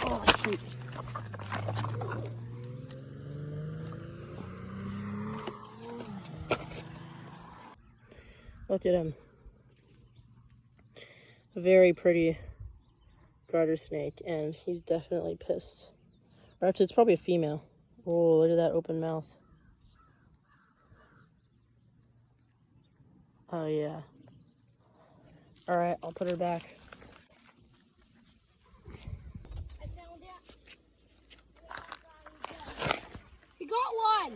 Oh, shoot. Look at him. A very pretty garter snake, and he's definitely pissed. Or actually, it's probably a female. Oh, look at that open mouth. Oh, yeah. All right, I'll put her back. I found it. You got one.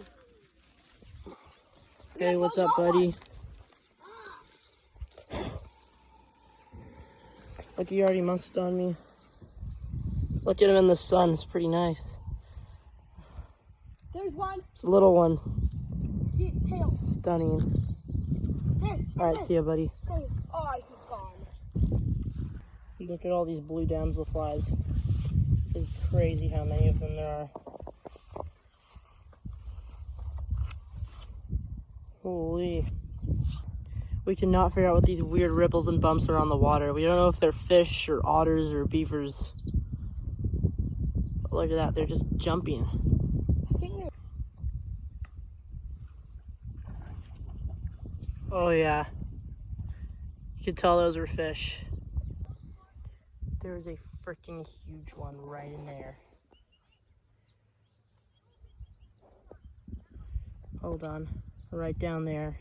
Hey, what's up, buddy? Look, he already musted on me. Look at him in the sun. It's pretty nice. There's one. It's a little one. See its tail. Stunning. There. All right, see ya, buddy. There. Oh, he's gone. Look at all these blue damselflies. It's crazy how many of them there are. Holy. We cannot figure out what these weird ripples and bumps are on the water. We don't know if they're fish or otters or beavers. But look at that, they're just jumping. I think they're... Oh yeah. You could tell those were fish. There's a freaking huge one right in there. Hold on. Right down there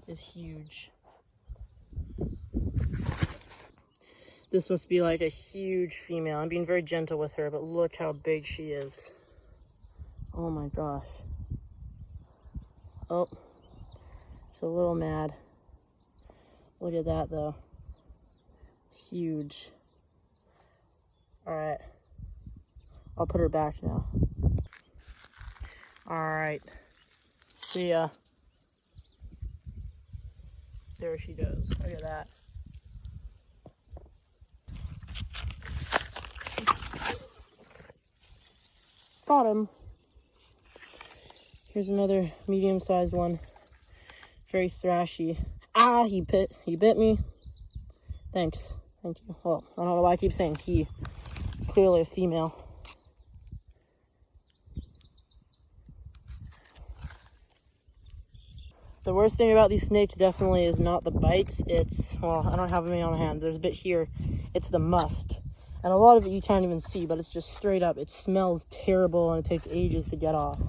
is huge. This must be like a huge female. I'm being very gentle with her, but look how big she is. Oh my gosh. Oh, she's a little mad. Look at that though. Huge. All right. I'll put her back now. All right. See ya. There she goes. Look at that. Got him. Here's another medium-sized one. Very thrashy. Ah, he bit me. Thanks. Thank you. Well, I don't know why I keep saying he. It's clearly a female. The worst thing about these snakes definitely is not the bites. It's, well, I don't have any on hand. There's a bit here. It's the musk. And a lot of it you can't even see, but it's just straight up. It smells terrible and it takes ages to get off.